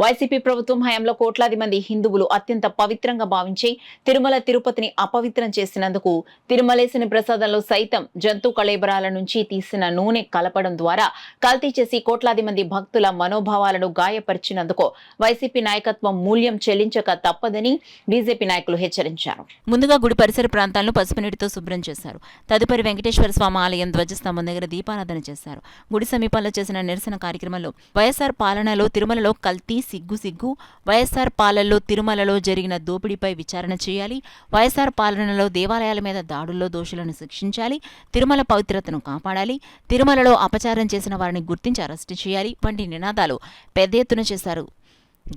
YCP ప్రభుత్వం హయాంలో కోట్లాది మంది హిందువులు అత్యంత పవిత్రంగా భావించి తిరుమల తిరుపతిని అపవిత్రం చేసినందుకు తిరుమలేశని ప్రసాదంలో సైతం జంతు కళేబరాల నుంచి తీసిన నూనె కలపడం ద్వారా కల్తీ చేసి కోట్లాది మంది భక్తుల మనోభావాలను గాయపరిచినందుకు వైసీపీ నాయకత్వం మూల్యం చెల్లించక తప్పదని బీజేపీ నాయకులు హెచ్చరించారు. ముందుగా గుడి పరిసర ప్రాంతాలను పసుపు నీటితో శుభ్రం చేశారు. తదుపరి వెంకటేశ్వర స్వామి ఆలయం ధ్వజస్తంభం దగ్గర దీపారాధన చేశారు. గుడి సమీపంలో చేసిన నిరసన కార్యక్రమంలో వైఎస్ఆర్ పాలనలో తిరుమలలో కల్తీ సిగ్గు వైఎస్ఆర్ పాలనలో తిరుమలలో జరిగిన దోపిడీపై విచారణ చేయాలి, వైఎస్ఆర్ పాలనలో దేవాలయాల మీద దాడుల్లో దోషులను శిక్షించాలి, తిరుమల పవిత్రతను కాపాడాలి, తిరుమలలో అపచారం చేసిన వారిని గుర్తించి అరెస్టు చేయాలి వంటి నినాదాలు పెద్ద ఎత్తున చేశారు.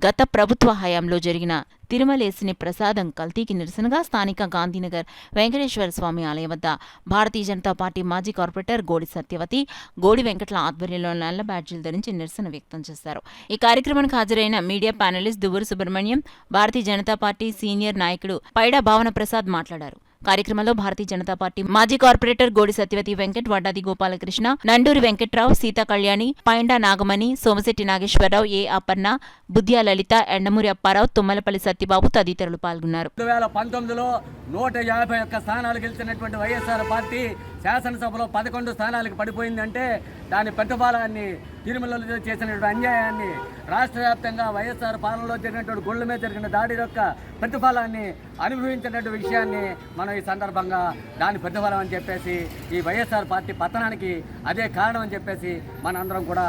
గత ప్రభుత్వ హయాంలో జరిగిన తిరుమలేశని ప్రసాదం కల్తీకి నిరసనగా స్థానిక గాంధీనగర్ వెంకటేశ్వర స్వామి ఆలయం వద్ద భారతీయ జనతా పార్టీ మాజీ కార్పొరేటర్ గోడి సత్యవతి, గోడి వెంకట్ల ఆధ్వర్యంలో నల్ల బ్యాడ్జీలు ధరించి నిరసన వ్యక్తం చేశారు. ఈ కార్యక్రమానికి హాజరైన media panellist Duvvuru Subrahmanyam, Bharatiya Janata party senior నాయకుడు పైడా భావన ప్రసాద్ మాట్లాడారు. కార్యక్రమంలో భారతీయ జనతా పార్టీ మాజీ కార్పొరేటర్ గోడి సత్యవతి వెంకట్, వడ్డాది గోపాలకృష్ణ, నండూరి వెంకట్రావు, సీతా కళ్యాణి, పైండా నాగమణి, సోమశెట్టి నాగేశ్వరరావు, ఏ అపర్ణ, బుద్ధ్యా లలిత, ఎండమూరి అప్పారావు, తుమ్మలపల్లి సత్యబాబు తదితరులు పాల్గొన్నారు. 2019లో 151 స్థానాలు గెలిచినటువంటి వైఎస్ఆర్ పార్టీ శాసనసభలో 11 స్థానాలకు పడిపోయిందంటే దాని ప్రతిఫలాన్ని, తిరుమలలో చేసినటువంటి అన్యాయాన్ని, రాష్ట్ర వ్యాప్తంగా వైఎస్ఆర్ పాలనలో జరిగినటువంటి గుళ్ళ మీద జరిగిన దాడి యొక్క ప్రతిఫలాన్ని అనుభవించినటువంటి విషయాన్ని మనం ఈ సందర్భంగా దాని ప్రతిఫలం అని చెప్పేసి ఈ వైఎస్ఆర్ పార్టీ పతనానికి అదే కారణం అని చెప్పేసి మనందరం కూడా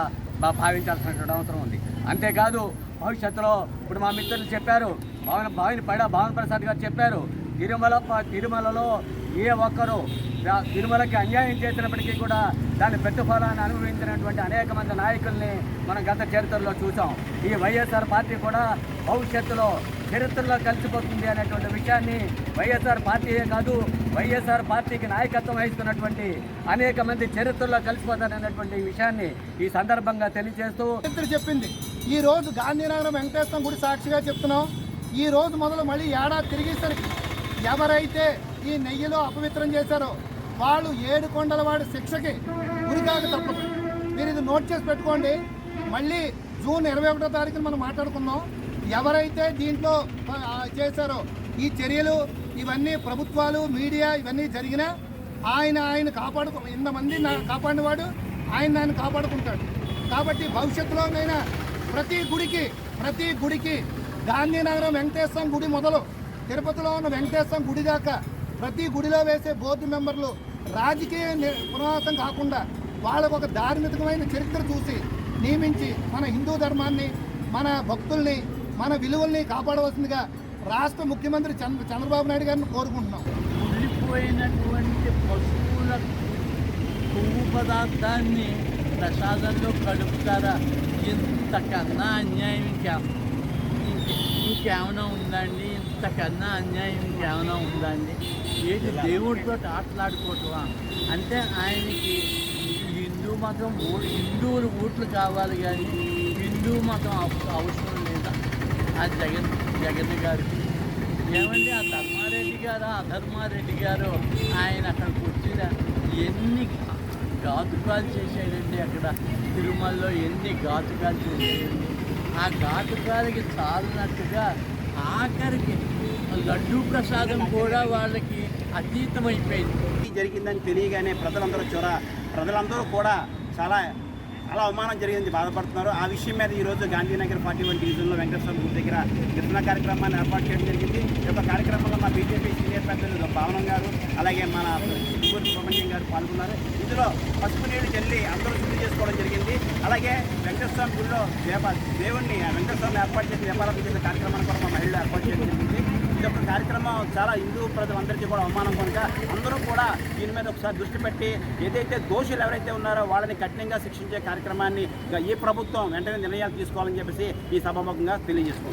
భావించాల్సినటువంటి అవసరం ఉంది. అంతేకాదు భవిష్యత్తులో ఇప్పుడు మా మిత్రులు చెప్పారు, భావన ప్రసాద్ గారు చెప్పారు, తిరుమలలో ఏ ఒక్కరూ తిరుమలకి అన్యాయం చేసినప్పటికీ కూడా దాని ప్రతిఫలాన్ని అనుభవించినటువంటి అనేక మంది నాయకుల్ని మనం గత చరిత్రలో చూసాం. ఈ వైఎస్ఆర్ పార్టీ కూడా భవిష్యత్తులో చరిత్రలో కలిసిపోతుంది అనేటువంటి విషయాన్ని వైఎస్ఆర్ పార్టీయే కాదు, వైఎస్ఆర్ పార్టీకి నాయకత్వం వహిస్తున్నటువంటి అనేక మంది చరిత్రలో కలిసిపోతారనేటువంటి విషయాన్ని ఈ సందర్భంగా తెలియజేస్తూ చెప్పింది. ఈ రోజు గాంధీనగరం వెంకటేశ్వర గుడి సాక్షిగా చెప్తున్నాం. ఈ రోజు మొదలు మళ్ళీ ఏడాది తిరిగేసరికి ఎవరైతే ఈ నెయ్యిలో అపవిత్రం చేశారో వాళ్ళు 7 కొండల వాడి శిక్షకి గురికాక తప్పదు. మీరు ఇది నోట్ చేసి పెట్టుకోండి. మళ్ళీ జూన్ 21వ తారీఖున మనం మాట్లాడుకుందాం. ఎవరైతే దీంట్లో చేశారో ఈ చర్యలు ఇవన్నీ ప్రభుత్వాలు, మీడియా ఇవన్నీ జరిగినా ఆయన ఇంతమంది కాపాడినవాడు ఆయన కాపాడుకుంటాడు. కాబట్టి భవిష్యత్తులోనైనా ప్రతి గుడికి గాంధీనగరం వెంకటేశ్వర గుడి మొదలు తిరుపతిలో ఉన్న వెంకటేశ్వర గుడి దాకా ప్రతి గుడిలో వేసే బోర్డు మెంబర్లు రాజకీయ పునరాసం కాకుండా వాళ్ళకు ఒక ధార్మికమైన చరిత్ర చూసి నియమించి మన హిందూ ధర్మాన్ని, మన భక్తుల్ని, మన విలువల్ని కాపాడవలసిందిగా రాష్ట్ర ముఖ్యమంత్రి చంద్రబాబు నాయుడు గారిని కోరుకుంటున్నాం. కుళ్ళిపోయినటువంటి పశువుల కొవ్వు పదార్థాన్ని ప్రసాదంలో కలుపుతారా? ఇంతకన్నా అన్యాయం ఇంకేమైనా ఉందండి? ఇంతకన్నా అన్యాయం ఇంకేమైనా ఉందండి? ఏంటి దేవుడితో ఆటలాడుకోవటమా? అంటే ఆయనకి హిందువులు ఓట్లు కావాలి కానీ హిందూ మతం అవసరం లేదా ఆ జగన్ గారికి? ఏమండి ఆ ధర్మారెడ్డి గారు ఆయన అక్కడికి వచ్చిన ఎన్ని ఘాతుకాలు చేశాడండి. అక్కడ తిరుమలలో ఎన్ని ఘాతుకాలు చేశాడండి. ఆ ఘాతుకాలకి చాలినట్టుగా ఆఖరికి లడ్డూ ప్రసాదం కూడా వాళ్ళకి అతీతమైపోయింది. జరిగిందని తెలియగానే ప్రజలందరూ కూడా చాలా అవమానం జరిగింది, బాధపడుతున్నారు. ఆ విషయం మీద ఈరోజు గాంధీనగర్ 41 డివిజన్లో వెంకటేశ్వర గుడి దగ్గర నిరసన కార్యక్రమాన్ని ఏర్పాటు చేయడం జరిగింది. ఈ యొక్క కార్యక్రమంలో మా బీజేపీ సీనియర్ పెద్దలు భావనం గారు, అలాగే మన దువ్వూరు సుబ్రహ్మణ్యం గారు పాల్గొన్నారు. ఇందులో పసుపు నీళ్లు చల్లి అందరూ శుద్ధి చేసుకోవడం జరిగింది. అలాగే వెంకటేశ్వర గుడిలో దేవుణ్ణి వెంకటేశ్వరం ఏర్పాటు చేసి వ్యాపారం చేసే కార్యక్రమాన్ని కూడా మా మహిళలు ఏర్పాటు చేయడం జరిగింది. ఈ యొక్క కార్యక్రమం చాలా హిందూ ప్రజలందరికీ కూడా అవమానం కనుక అందరూ కూడా దీని మీద ఒకసారి దృష్టి పెట్టి ఏదైతే దోషులు ఎవరైతే ఉన్నారో వాళ్ళని కఠినంగా శిక్షించే కార్యక్రమాన్ని ఈ ప్రభుత్వం వెంటనే నిర్ణయాలు తీసుకోవాలని చెప్పేసి ఈ సభాముఖంగా తెలియజేస్తుంది.